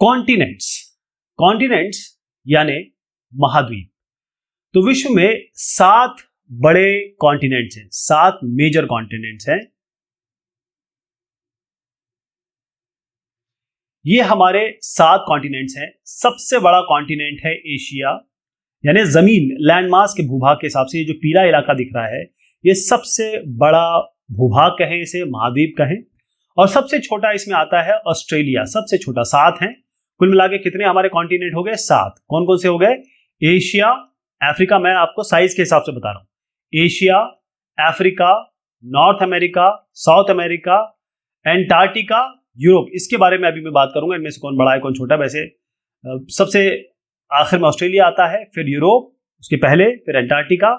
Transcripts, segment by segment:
Continents, continents यानी महाद्वीप। तो विश्व में 7 बड़े कॉन्टिनेंट्स हैं, 7 मेजर कॉन्टिनेंट्स हैं। ये हमारे 7 कॉन्टिनेंट्स हैं। सबसे बड़ा कॉन्टिनेंट है एशिया, यानी जमीन लैंडमास के भूभाग के हिसाब से ये जो पीला इलाका दिख रहा है ये सबसे बड़ा भूभाग कहें, इसे महाद्वीप कहें। और सबसे छोटा इसमें आता है ऑस्ट्रेलिया, सबसे छोटा। 7 हैं कुल मिला के। कितने हमारे कॉन्टिनेंट हो गए? 7। कौन कौन से हो गए? एशिया, अफ्रीका, मैं आपको साइज के हिसाब से बता रहा हूं। Asia, Africa, north America, south America, Antarctica, Europe. इसके बारे में अभी मैं बात करूंगा, इनमें से कौन बड़ा है कौन छोटा। वैसे सबसे आखिर में ऑस्ट्रेलिया आता है, फिर यूरोप, उसके पहले फिर एंटार्क्टिका,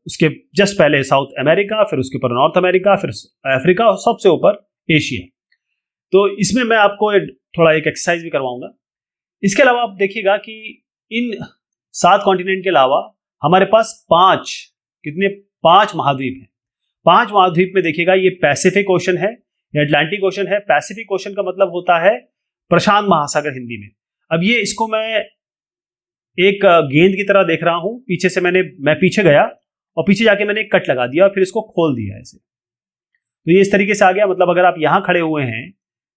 उसके जस्ट पहले साउथ अमेरिका, फिर उसके ऊपर नॉर्थ अमेरिका, फिर अफ्रीका और सबसे ऊपर एशिया। तो इसमें मैं आपको थोड़ा एक एक्सरसाइज भी करवाऊंगा। इसके अलावा आप देखिएगा कि इन 7 कॉन्टिनेंट के अलावा हमारे पास 5 महाद्वीप हैं। 5 महाद्वीप में देखिएगा ये पैसिफिक ओशन है या अटलांटिक ओशन है। पैसिफिक ओशन का मतलब होता है प्रशांत महासागर हिंदी में। अब ये इसको मैं एक गेंद की तरह देख रहा हूं। पीछे से मैं पीछे गया और पीछे जाके मैंने एक कट लगा दिया और फिर इसको खोल दिया ऐसे। तो ये इस तरीके से आ गया। मतलब अगर आप यहां खड़े हुए हैं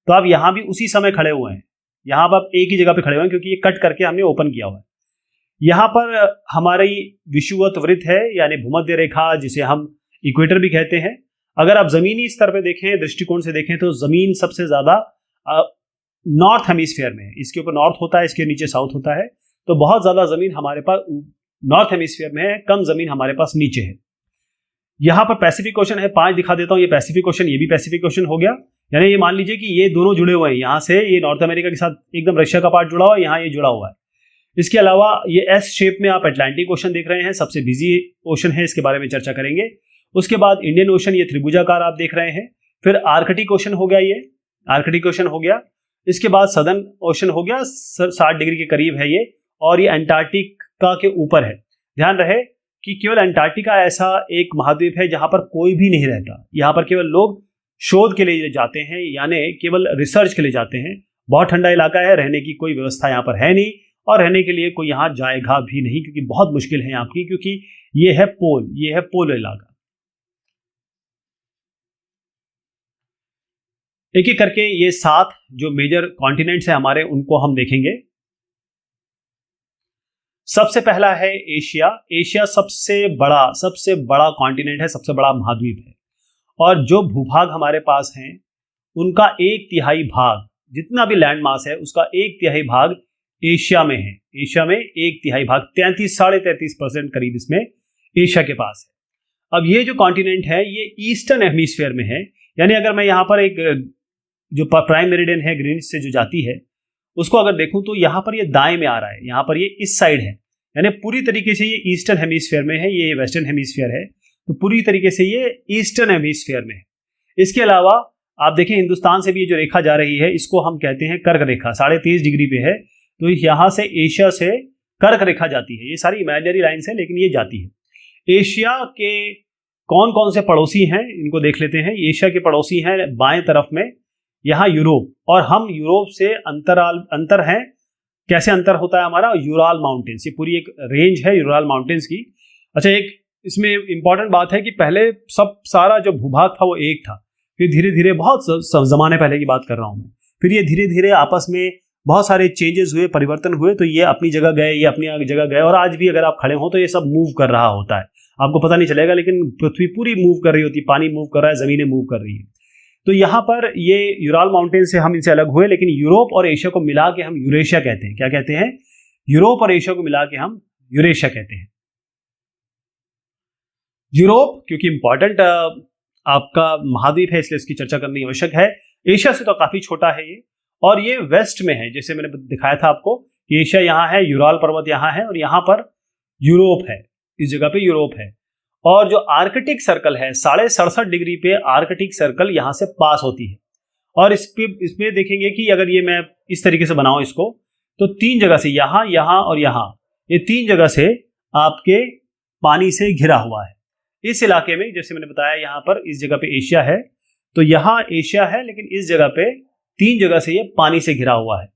तो आप यहां भी उसी समय खड़े हुए हैं। यहां पर आप एक ही जगह पे खड़े हुए हैं क्योंकि ये कट करके हमने ओपन किया हुआ है। यहां पर हमारी विषुवत वृत्त है यानी भूमध्य रेखा, जिसे हम इक्वेटर भी कहते हैं। अगर आप जमीनी स्तर पे देखें, दृष्टिकोण से देखें, तो जमीन सबसे ज्यादा नॉर्थ हेमिस्फीयर में है। इसके ऊपर नॉर्थ होता है, इसके नीचे साउथ होता है। तो बहुत ज्यादा जमीन हमारे पास नॉर्थ हेमिस्फीयर में है, कम जमीन हमारे पास नीचे है। यहां पर पैसिफिक ओशन है, 5 दिखा देता हूं। ये पैसिफिक ओशन, ये भी पैसिफिक ओशन हो गया। यानी ये मान लीजिए कि ये दोनों जुड़े हुए हैं। यहां से ये नॉर्थ अमेरिका के साथ एकदम रशिया का पार्ट जुड़ा हुआ है, यहां ये जुड़ा हुआ है। इसके अलावा ये एस शेप में आप अटलांटिक ओशन देख रहे हैं, सबसे बिजी ओशन है, इसके बारे में चर्चा करेंगे। उसके बाद इंडियन ओशन, ये त्रिभुजाकार आप देख रहे हैं। फिर आर्कटिक ओशन हो गया, ये आर्कटिक ओशन हो गया। इसके बाद सदर्न ओशन हो गया, 60 डिग्री के करीब है ये, और ये अंटार्कटिका के ऊपर है। ध्यान रहे कि केवल अंटार्कटिका ऐसा एक महाद्वीप है जहां पर कोई भी नहीं रहता। यहां पर केवल लोग शोध के लिए जाते हैं, यानी केवल रिसर्च के लिए जाते हैं। बहुत ठंडा इलाका है, रहने की कोई व्यवस्था यहाँ पर है नहीं, और रहने के लिए कोई यहाँ जाएगा भी नहीं, क्योंकि बहुत मुश्किल है यहाँ की, क्योंकि ये है पोल, ये है पोलर इलाका। एक एक करके ये 7 जो मेजर कॉन्टिनेंट्स हैं हमारे, उनको हम देखेंगे। सबसे पहला है एशिया। एशिया सबसे बड़ा कॉन्टिनेंट है, सबसे बड़ा महाद्वीप है। और जो भूभाग हमारे पास हैं उनका 1/3 भाग, जितना भी लैंड मास है उसका 1/3 भाग एशिया में है। एशिया में 1/3 भाग, 33-33.5% करीब इसमें एशिया के पास है। अब ये जो कॉन्टिनेंट है ये ईस्टर्न हेमिस्फीयर में है। यानी अगर मैं यहाँ पर एक जो प्राइम मेरिडियन है ग्रीनिच से जो जाती है उसको अगर देखूं तो यहाँ पर ये दाएं में आ रहा है, यहाँ पर ये इस साइड है। यानी पूरी तरीके से ये ईस्टर्न हेमिस्फीयर में है, ये वेस्टर्न हेमिस्फीयर है। तो पूरी तरीके से ये ईस्टर्न हेमिस्फीयर में है। इसके अलावा आप देखें हिंदुस्तान से भी ये जो रेखा जा रही है इसको हम कहते हैं कर्क रेखा, 23.5 डिग्री पे है। तो यहाँ से एशिया से कर्क रेखा जाती है। ये सारी इमेजिनरी लाइन्स है लेकिन ये जाती है। एशिया के कौन कौन से पड़ोसी हैं इनको देख लेते हैं। एशिया के पड़ोसी हैं बाएं तरफ में, यहाँ यूरोप, और हम यूरोप से अंतर हैं। कैसे अंतर होता है हमारा? यूराल माउंटेन्स, ये पूरी एक रेंज है यूराल माउंटेन्स की। अच्छा, एक इसमें इंपॉर्टेंट बात है कि पहले सारा जो भूभाग था वो एक था, फिर धीरे धीरे, बहुत जमाने पहले की बात कर रहा हूँ मैं, फिर ये धीरे धीरे आपस में बहुत सारे चेंजेस हुए, परिवर्तन हुए। तो ये अपनी जगह गए, ये अपनी जगह गए, और आज भी अगर आप खड़े हो तो ये सब मूव कर रहा होता है, आपको पता नहीं चलेगा, लेकिन पृथ्वी पूरी मूव कर रही होती है, पानी मूव कर रहा है, जमीनें मूव कर रही है। तो यहाँ पर ये यूराल माउंटेन से हम इनसे अलग हुए, लेकिन यूरोप और एशिया को मिला के हम यूरेशिया कहते हैं। क्या कहते हैं? यूरोप और एशिया को मिला के हम यूरेशिया कहते हैं। यूरोप क्योंकि इंपॉर्टेंट आपका महाद्वीप है इसलिए इसकी चर्चा करनी आवश्यक है। एशिया से तो काफी छोटा है ये, और ये वेस्ट में है, जैसे मैंने दिखाया था आपको कि एशिया यहाँ है, यूराल पर्वत यहाँ है, और यहाँ पर यूरोप है, इस जगह पे यूरोप है। और जो आर्कटिक सर्कल है 67.5 डिग्री पे आर्कटिक सर्कल यहाँ से पास होती है। और इसमें देखेंगे कि अगर ये मैं इस तरीके से बनाऊं इसको, तो 3 जगह से, यहाँ, यहाँ और यहाँ, ये 3 जगह से आपके पानी से घिरा हुआ है। इस इलाके में जैसे मैंने बताया यहाँ पर इस जगह पे एशिया है, तो यहाँ एशिया है, लेकिन इस जगह पे 3 जगह से ये पानी से घिरा हुआ है।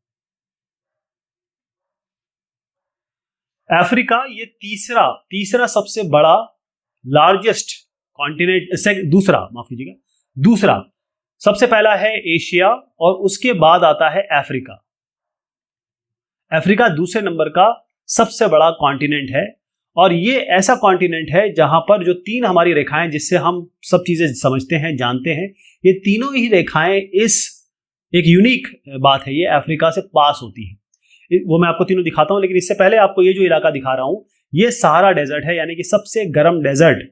अफ्रीका ये तीसरा सबसे बड़ा लार्जेस्ट कॉन्टिनेंट, दूसरा सबसे पहला है एशिया और उसके बाद आता है अफ्रीका। अफ्रीका दूसरे नंबर का सबसे बड़ा कॉन्टिनेंट है और ये ऐसा कॉन्टिनेंट है जहां पर जो तीन हमारी रेखाएं जिससे हम सब चीजें समझते हैं जानते हैं, ये तीनों ही रेखाएं इस एक यूनिक बात है, ये अफ्रीका से पास होती है। वो मैं आपको तीनों दिखाता हूं, लेकिन इससे पहले आपको ये जो इलाका दिखा रहा हूं ये सहारा डेजर्ट है, यानी कि सबसे गर्म डेजर्ट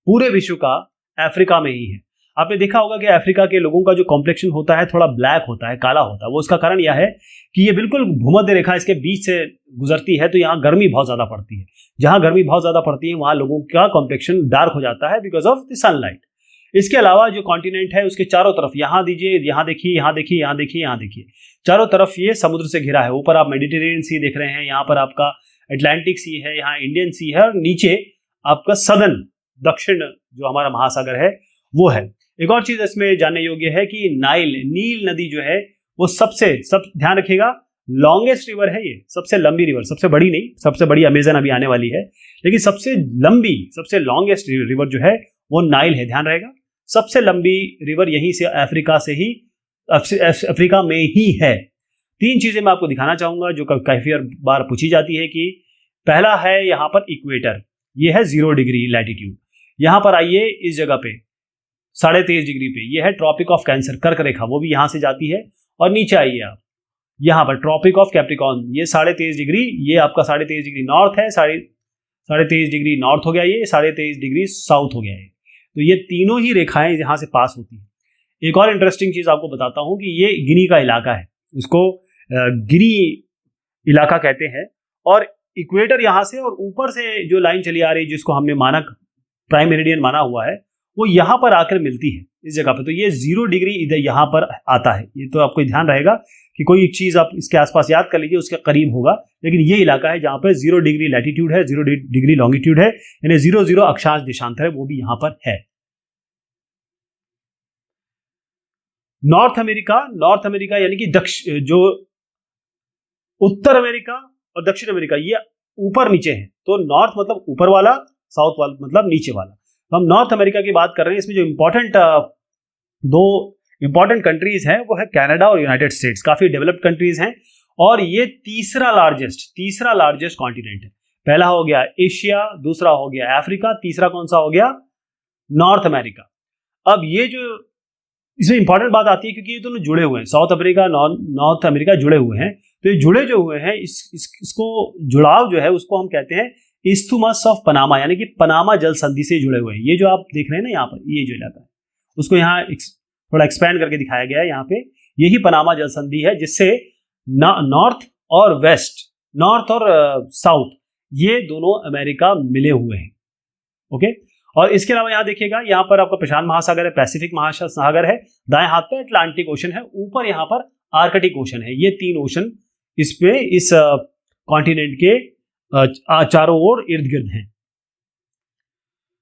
पूरे विश्व का अफ्रीका में ही है। आपने देखा होगा कि अफ्रीका के लोगों का जो कॉम्प्लेक्शन होता है थोड़ा ब्लैक होता है, काला होता है। वो उसका कारण यह है कि ये बिल्कुल भूमध्य रेखा इसके बीच से गुजरती है, तो यहाँ गर्मी बहुत ज्यादा पड़ती है। जहां गर्मी बहुत ज्यादा पड़ती है वहां लोगों का कॉम्प्लेक्शन डार्क हो जाता है बिकॉज ऑफ द सनलाइट। इसके अलावा जो कॉन्टिनेंट है उसके चारों तरफ, यहाँ दीजिए, यहाँ देखिए, यहाँ देखिए, यहाँ देखिए, यहाँ देखिए, चारों तरफ ये समुद्र से घिरा है। ऊपर आप मेडिटेरेनियन सी देख रहे हैं, यहाँ पर आपका अटलांटिक सी है, यहाँ इंडियन सी है और नीचे आपका सदर्न दक्षिण जो हमारा महासागर है वो है। एक और चीज इसमें जानने योग्य है कि नील नदी जो है वो सब ध्यान रखिएगा, लॉन्गेस्ट रिवर है, ये सबसे लंबी रिवर, सबसे बड़ी नहीं, सबसे बड़ी अमेजन अभी आने वाली है, लेकिन सबसे लॉन्गेस्ट रिवर जो है वो नाइल है, ध्यान रहेगा। सबसे लंबी रिवर यहीं से अफ्रीका में ही है। तीन चीजें मैं आपको दिखाना चाहूंगा जो काफी बार पूछी जाती है कि पहला है यहाँ पर इक्वेटर, ये है 0 डिग्री लैटिट्यूड। यहाँ पर आइए, इस जगह पे 23.5 डिग्री पे ये है ट्रॉपिक ऑफ कैंसर, कर्क रेखा, वो भी यहाँ से जाती है। और नीचे आइए आप, यहाँ पर ट्रॉपिक ऑफ कैप्रिकॉर्न, ये 23.5 डिग्री, ये आपका 23.5 डिग्री नॉर्थ है, 23.5 डिग्री नॉर्थ हो गया, ये 23.5 डिग्री साउथ हो गया है। तो ये तीनों ही रेखाएं यहाँ से पास होती हैं। एक और इंटरेस्टिंग चीज आपको बताता हूँ कि ये गिनी का इलाका है, इसको गिनी इलाका कहते हैं। और इक्वेटर यहाँ से और ऊपर से जो लाइन चली आ रही है जिसको हमने मानक प्राइम मेरिडियन माना हुआ है, वो यहाँ पर आकर मिलती है इस जगह पर। तो ये 0 डिग्री इधर यहाँ पर आता है। ये तो आपको ध्यान रहेगा कि कोई चीज आप इसके आसपास याद कर लीजिए, उसके करीब होगा। लेकिन ये इलाका है जहाँ पर 0 डिग्री लैटिट्यूड है, 0 डिग्री लॉन्गिट्यूड है, यानी 0 अक्षांश देशांतर है, वो भी यहाँ पर है। नॉर्थ अमेरिका यानी कि जो उत्तर अमेरिका और दक्षिण अमेरिका ये ऊपर नीचे है। तो नॉर्थ मतलब ऊपर वाला, साउथ वाला मतलब नीचे वाला। तो हम नॉर्थ अमेरिका की बात कर रहे हैं। इसमें जो दो इंपॉर्टेंट कंट्रीज हैं वो है कनाडा और यूनाइटेड स्टेट्स, काफी डेवलप्ड कंट्रीज हैं। और ये तीसरा लार्जेस्ट कॉन्टिनेंट है। पहला हो गया एशिया, दूसरा हो गया अफ्रीका, तीसरा कौन सा हो गया? North America. अब ये जो इसमें इंपॉर्टेंट बात आती है क्योंकि ये दोनों जुड़े हुए हैं, साउथ अफ्रीका नॉर्थ अमेरिका जुड़े हुए हैं। तो ये जुड़े जो हुए हैं इसको जुड़ाव जो है उसको हम कहते हैं इस्थुमस ऑफ पनामा, यानी कि पनामा जल संधि से जुड़े हुए हैं। ये जो आप देख रहे हैं ना यहाँ पर, ये जो इलाका है उसको यहाँ थोड़ा एक्सपैंड करके दिखाया गया है। यहाँ पे यही पनामा जल संधि है जिससे नॉर्थ और साउथ ये दोनों अमेरिका मिले हुए हैं। ओके। और इसके अलावा यहाँ देखिएगा, यहाँ पर आपका प्रशांत महासागर है, पैसिफिक महासागर है, दाएं हाथ पे अटलांटिक ओशन है, ऊपर यहाँ पर आर्कटिक ओशन है। ये तीन ओशन इस कॉन्टिनेंट के चारों ओर इर्द गिर्द हैं।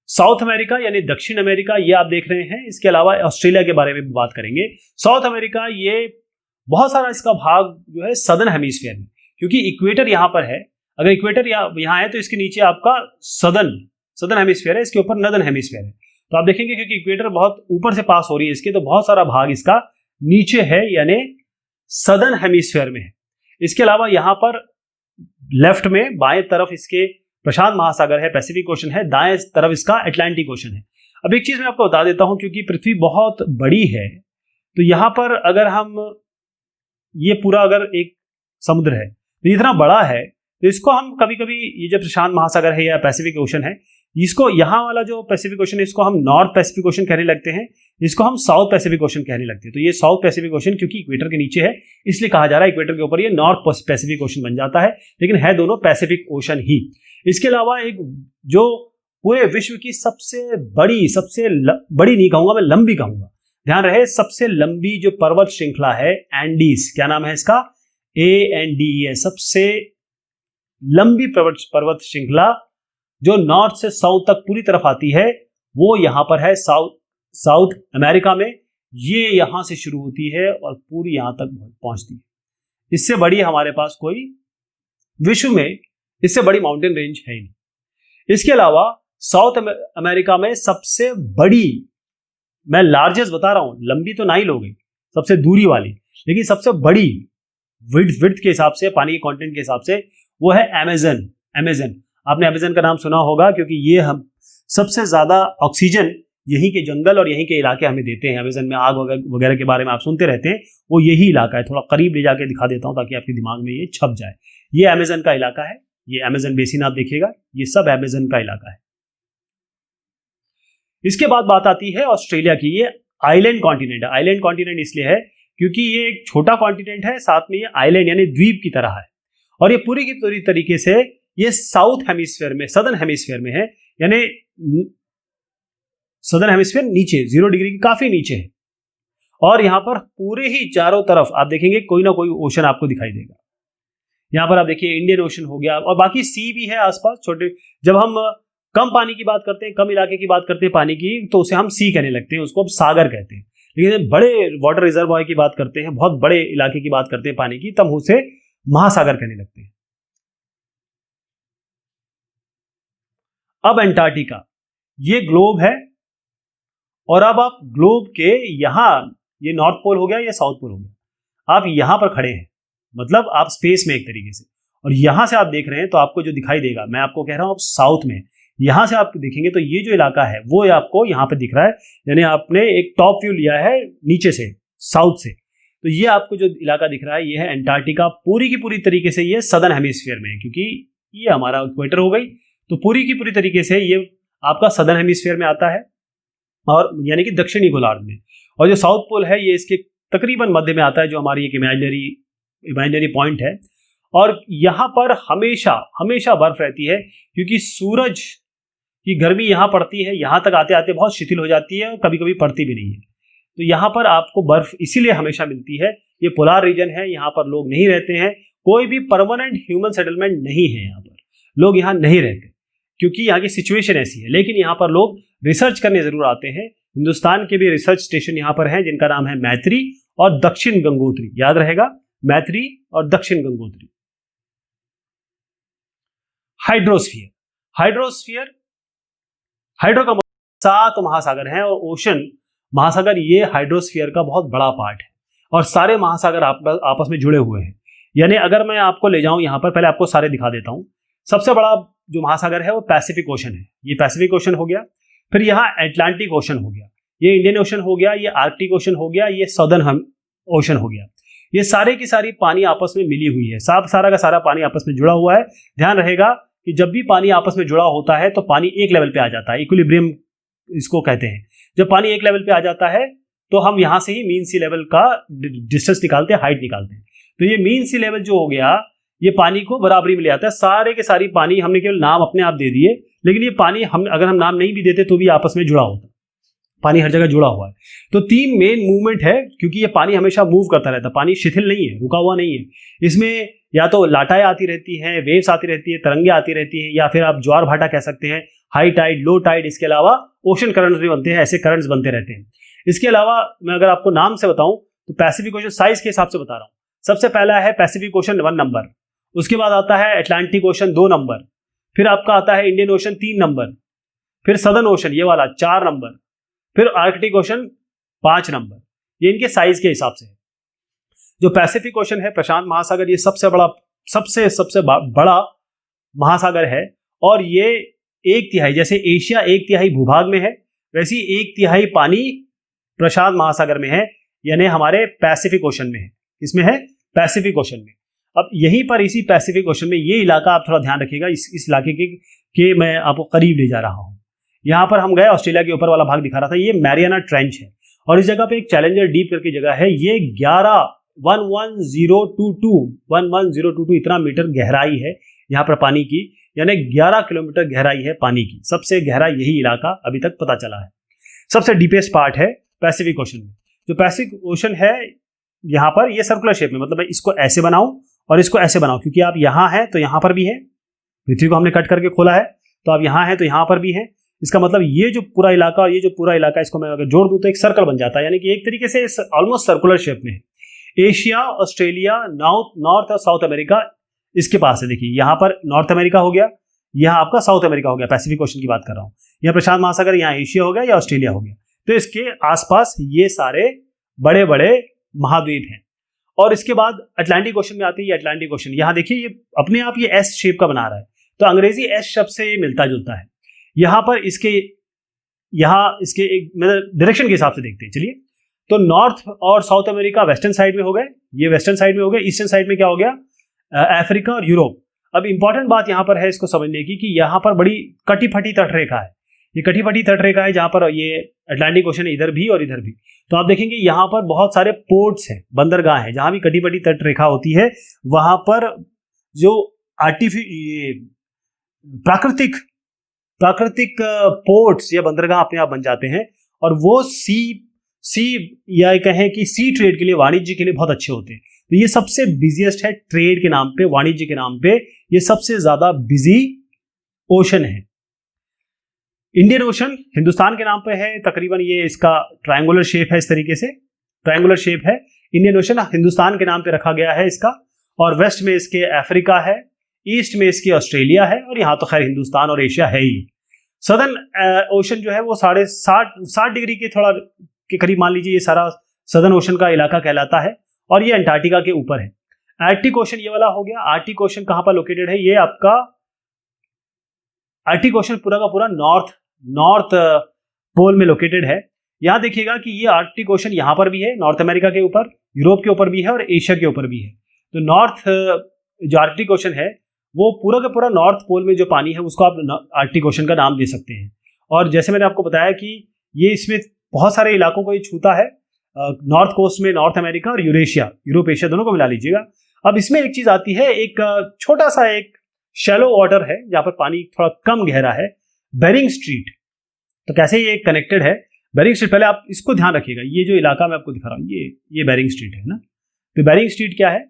साउथ अमेरिका यानी दक्षिण अमेरिका ये आप देख रहे हैं। इसके अलावा ऑस्ट्रेलिया के बारे में भी बात करेंगे। साउथ अमेरिका ये बहुत सारा इसका भाग जो है सदर्न हेमिस्फीयर में, क्योंकि इक्वेटर यहाँ पर है। अगर इक्वेटर यहाँ है तो इसके नीचे आपका सदर्न हेमिस्फीयर है, इसके ऊपर नदर्न हेमिस्फीयर है। तो आप देखेंगे क्योंकि इक्वेटर बहुत ऊपर से पास हो रही है इसके, तो बहुत सारा भाग इसका नीचे है यानी सदर्न हेमिस्फीयर में है। इसके अलावा यहाँ पर लेफ्ट में बाएं तरफ इसके प्रशांत महासागर है, पैसिफिक ओशन है, दाएं तरफ इसका अटलांटिक ओशन है। अब एक चीज मैं आपको बता देता हूं, क्योंकि पृथ्वी बहुत बड़ी है तो यहां पर अगर हम ये पूरा अगर एक समुद्र है तो इतना बड़ा है तो इसको हम कभी कभी ये जो प्रशांत महासागर है या पैसिफिक ओशन है, इसको यहाँ वाला जो पैसिफिक ओशन है इसको हम नॉर्थ पैसिफिक ओशन कहने लगते हैं, इसको हम साउथ पैसिफिक ओशन कहने लगते हैं। तो ये साउथ पैसिफिक ओशन क्योंकि इक्वेटर के नीचे है इसलिए कहा जा रहा है, इक्वेटर के ऊपर ये नॉर्थ पैसिफिक ओशन बन जाता है, लेकिन है दोनों पैसिफिक ओशन ही। इसके अलावा एक जो पूरे विश्व की सबसे बड़ी नहीं कहूंगा मैं, लंबी कहूंगा, ध्यान रहे, सबसे लंबी जो पर्वत श्रृंखला है एंडीज, क्या नाम है इसका? ANDE, सबसे लंबी पर्वत श्रृंखला जो नॉर्थ से साउथ तक पूरी तरफ आती है वो यहां पर है साउथ अमेरिका में। ये यहां से शुरू होती है और पूरी यहां तक पहुंचती है। इससे बड़ी हमारे पास कोई विश्व में इससे बड़ी माउंटेन रेंज है ही नहीं। इसके अलावा साउथ अमेरिका में सबसे बड़ी, मैं लार्जेस्ट बता रहा हूं, लंबी तो ना ही लोगे, सबसे दूरी वाली, लेकिन सबसे बड़ी विड्थ के हिसाब से, पानी के कंटेंट के हिसाब से, वो है अमेज़न। आपने अमेज़न का नाम सुना होगा क्योंकि ये हम सबसे ज्यादा ऑक्सीजन यहीं के जंगल और यहीं के इलाके हमें देते हैं। अमेज़न में आग वगैरह के बारे में आप सुनते रहते हैं, वो यही इलाका है। थोड़ा करीब ले जाके दिखा देता हूं ताकि आपके दिमाग में ये छप जाए। ये अमेज़न का इलाका है, ये अमेज़न बेसिन आप देखिएगा, ये सब अमेज़न का इलाका है। इसके बाद बात आती है ऑस्ट्रेलिया की। ये आइलैंड कॉन्टिनेंट है। आइलैंड कॉन्टिनेंट इसलिए है क्योंकि ये एक छोटा कॉन्टिनेंट है, साथ में ये आइलैंड यानी द्वीप की तरह है, और ये पूरी की पूरी तरीके से ये साउथ हेमिस्फीयर में, सदर्न हेमिस्फीयर में है, यानी सदर्न हेमिस्फीयर नीचे 0 डिग्री के काफी नीचे है। और यहां पर पूरे ही चारों तरफ आप देखेंगे कोई ना कोई ओशन आपको दिखाई देगा। यहां पर आप देखिए इंडियन ओशन हो गया, और बाकी सी भी है आसपास छोटे। जब हम कम पानी की बात करते हैं, कम इलाके की बात करते हैं पानी की, तो उसे हम सी कहने लगते हैं, उसको हम सागर कहते हैं। लेकिन बड़े वाटर रिजर्वायर की बात करते हैं, बहुत बड़े इलाके की बात करते हैं पानी की, तब उसे महासागर कहने लगते हैं। अब अंटार्कटिका, ये ग्लोब है, और अब आप ग्लोब के यहां, ये नॉर्थ पोल हो गया, ये साउथ पोल हो गया, आप यहां पर खड़े हैं, मतलब आप स्पेस में एक तरीके से, और यहां से आप देख रहे हैं तो आपको जो दिखाई देगा, मैं आपको कह रहा हूं आप साउथ में, यहां से आप देखेंगे तो ये जो इलाका है वो आपको यहां पे दिख रहा है, यानी आपने एक टॉप व्यू लिया है नीचे से, साउथ से, तो ये आपको जो इलाका दिख रहा है ये है अंटार्कटिका। पूरी की पूरी तरीके से ये सदर्न हेमिस्फीयर में है, क्योंकि ये हमारा इक्वेटर हो गई, तो पूरी की पूरी तरीके से ये आपका सदर्न हेमिस्फीयर में आता है, और यानी कि दक्षिणी गोलार्ध में। और जो साउथ पोल है ये इसके तकरीबन मध्य में आता है, जो हमारी एक इमेजिनरी पॉइंट है। और यहाँ पर हमेशा हमेशा बर्फ रहती है, क्योंकि सूरज की गर्मी यहाँ पड़ती है, यहाँ तक आते आते बहुत शिथिल हो जाती है, और कभी कभी पड़ती भी नहीं है। तो यहाँ पर आपको बर्फ इसीलिए हमेशा मिलती है। ये पोलार रीजन है, यहाँ पर लोग नहीं रहते हैं, कोई भी परमानेंट ह्यूमन सेटलमेंट नहीं है, यहाँ पर लोग यहाँ नहीं रहते क्योंकि यहाँ की सिचुएशन ऐसी है। लेकिन यहाँ पर लोग रिसर्च करने जरूर आते हैं। हिंदुस्तान के भी रिसर्च स्टेशन यहाँ पर हैं, जिनका नाम है मैत्री और दक्षिण गंगोत्री, याद रहेगा, मैत्री और दक्षिण गंगोत्री। हाइड्रोस्फीयर हाइड्रो का 7 महासागर हैं, और ओशन महासागर ये हाइड्रोस्फीयर का बहुत बड़ा पार्ट है, और सारे महासागर आपस में जुड़े हुए हैं। यानी अगर मैं आपको ले जाऊं यहाँ पर, पहले आपको सारे दिखा देता हूं। सबसे बड़ा जो महासागर है वो पैसिफिक ओशन है, ये पैसिफिक ओशन हो गया। फिर यहाँ अटलांटिक ओशन हो गया, ये इंडियन ओशन हो गया, ये आर्कटिक ओशन हो गया, ये सदर्न ओशन हो गया। ये सारे की सारी पानी आपस में मिली हुई है, सारा का सारा पानी आपस में जुड़ा हुआ है। ध्यान रहेगा कि जब भी पानी आपस में जुड़ा होता है तो पानी एक लेवल पे आ जाता है, इक्विलिब्रियम इसको कहते हैं। जब पानी एक लेवल पे आ जाता है तो हम यहां से ही मीन सी लेवल का डिस्टेंस निकालते हैं, हाइट निकालते हैं। तो ये मीन सी लेवल जो हो गया, ये पानी को बराबरी में ले आता है। सारे के सारी पानी हमने केवल नाम अपने आप दे दिए, लेकिन ये पानी हम अगर हम नाम नहीं भी देते तो भी आपस में जुड़ा होता, पानी हर जगह जुड़ा हुआ है। तो 3 मेन मूवमेंट है, क्योंकि ये पानी हमेशा मूव करता रहता है, पानी शिथिल नहीं है, रुका हुआ नहीं है। इसमें या तो लाटाएं आती रहती हैं, वेव्स आती रहती है, तरंगे आती रहती हैं, या फिर आप ज्वार भाटा कह सकते हैं, हाई टाइड, लो टाइड। इसके अलावा ओशन करंट्स भी बनते हैं, ऐसे करंट्स बनते रहते हैं। इसके अलावा मैं अगर आपको नाम से बताऊं तो पैसिफिक ओशन साइज के हिसाब से बता रहा हूं। सबसे पहला है पैसिफिक ओशन 1 नंबर, उसके बाद आता है अटलांटिक ओशन 2 नंबर, फिर आपका आता है इंडियन ओशन 3 नंबर, फिर सदर्न ओशन ये वाला 4 नंबर, फिर आर्कटिक ओशन 5 नंबर। ये इनके साइज के हिसाब से है। जो पैसिफिक ओशन है, प्रशांत महासागर, ये सबसे बड़ा महासागर है, और ये 1/3, जैसे एशिया 1/3 भूभाग में है, वैसी 1/3 पानी प्रशांत महासागर में है, यानी हमारे पैसिफिक ओशन में है। इसमें है पैसिफिक ओशन में। अब यहीं पर इसी पैसिफिक ओशन में ये इलाका आप थोड़ा ध्यान रखिएगा, इस इलाके के मैं आपको करीब ले जा रहा हूं। यहां पर हम गए, ऑस्ट्रेलिया के ऊपर वाला भाग दिखा रहा था, ये मैरियाना ट्रेंच है, और इस जगह पे एक चैलेंजर डीप करके जगह है। ये 11,022 इतना मीटर गहराई है यहाँ पर पानी की, यानी 11 किलोमीटर गहराई है पानी की। सबसे गहरा यही इलाका अभी तक पता चला है। सबसे डीपेस्ट पार्ट है पैसिफिक ओशन में। जो पैसिफिक ओशन है यहाँ पर, ये सर्कुलर शेप में, मतलब मैं इसको ऐसे बनाऊं और इसको ऐसे बनाऊं, क्योंकि आप यहाँ हैं तो यहाँ पर भी है, पृथ्वी को हमने कट करके खोला है, तो आप यहाँ हैं तो यहाँ पर भी है। इसका मतलब ये जो पूरा इलाका और ये जो पूरा इलाका, इसको मैं अगर जोड़ दूं तो एक सर्कल बन जाता है, यानी कि एक तरीके से ऑलमोस्ट सर्कुलर शेप में है। एशिया, ऑस्ट्रेलिया, नॉर्थ और साउथ अमेरिका, इसके पास है। देखिए यहाँ पर नॉर्थ अमेरिका हो गया, यहाँ आपका साउथ अमेरिका हो गया, पैसिफिक ओशन की बात कर रहा हूँ, यहाँ प्रशांत महासागर, यहाँ एशिया हो गया या ऑस्ट्रेलिया हो गया। तो इसके आसपास ये सारे बड़े बड़े महाद्वीप हैं। और इसके बाद अटलांटिक ओशन में आती है। ये अटलांटिक ओशन, यहाँ देखिए ये अपने आप ये एस शेप का बना रहा है, तो अंग्रेजी एस शब्द से ये मिलता जुलता है। यहाँ पर इसके एक मतलब डायरेक्शन के हिसाब से देखते हैं। चलिए, तो नॉर्थ और साउथ अमेरिका वेस्टर्न साइड में हो गए, ये वेस्टर्न साइड में हो गए। ईस्टर्न साइड में क्या हो गया, अफ्रीका और यूरोप। अब इंपॉर्टेंट बात यहाँ पर है इसको समझने की कि यहाँ पर बड़ी कटी फटी तटरेखा है। ये कटी फटी तटरेखा है जहाँ पर ये अटलांटिक ओशन इधर भी और इधर भी। तो आप देखेंगे यहाँ पर बहुत सारे पोर्ट्स हैं, बंदरगाह हैं, जहाँ भी कटी फटी तटरेखा होती है वहां पर जो प्राकृतिक पोर्ट्स या बंदरगाह अपने आप बन जाते हैं, और वो सी या कहें कि सी ट्रेड के लिए, वाणिज्य के लिए बहुत अच्छे होते हैं। तो ये सबसे बिजिएस्ट है ट्रेड के नाम पे, वाणिज्य के नाम पे, ये सबसे ज्यादा बिजी ओशन है। इंडियन ओशन हिंदुस्तान के नाम पे है तकरीबन, ये इसका ट्रायंगुलर शेप है, इस तरीके से ट्रायंगुलर शेप है। इंडियन ओशन हिंदुस्तान के नाम पे रखा गया है इसका, और वेस्ट में इसके अफ्रीका है, ईस्ट में इसकी ऑस्ट्रेलिया है, और यहाँ तो खैर हिंदुस्तान और एशिया है ही। सदर्न ओशन जो है वो 60 डिग्री के थोड़ा के करीब मान लीजिए ये सारा सदर्न ओशन का इलाका कहलाता है, और ये अंटार्कटिका के ऊपर है। आर्कटिक ओशन ये वाला हो गया। आर्कटिक ओशन कहां पर लोकेटेड है, ये आपका आर्कटिक ओशन पूरा का पूरा नॉर्थ पोल में लोकेटेड है। यहां देखिएगा कि ये आर्कटिक ओशन यहां पर भी है, नॉर्थ अमेरिका के ऊपर, यूरोप के ऊपर भी है और एशिया के ऊपर भी है। तो नॉर्थ जो आर्कटिक ओशन है वो पूरा का पूरा नॉर्थ पोल में जो पानी है उसको आप आर्कटिक ओशन का नाम दे सकते हैं। और जैसे मैंने आपको बताया कि ये इसमें बहुत सारे इलाकों को ये छूता है, नॉर्थ कोस्ट में नॉर्थ अमेरिका और यूरोप एशिया दोनों को मिला लीजिएगा। अब इसमें एक चीज आती है, एक छोटा सा एक शैलो वाटर है जहां पर पानी थोड़ा कम गहरा है, बेरिंग स्ट्रीट। तो कैसे ये कनेक्टेड है, बेरिंग स्ट्रीट, पहले आप इसको ध्यान रखिएगा, ये जो इलाका मैं आपको दिखा रहा हूं ये बेरिंग स्ट्रीट है ना। तो बेरिंग स्ट्रीट क्या है,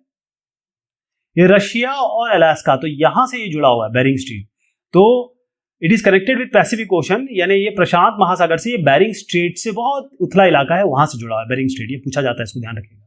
ये रशिया और अलास्का, तो यहां से ये जुड़ा हुआ है बेरिंग स्ट्रीट। तो it is connected with Pacific ocean, यानी ये प्रशांत महासागर से, ये बेरिंग स्ट्रेट से बहुत उथला इलाका है, वहां से जुड़ा हुआ है बेरिंग स्ट्रेट। ये पूछा जाता है, इसको ध्यान रखिएगा।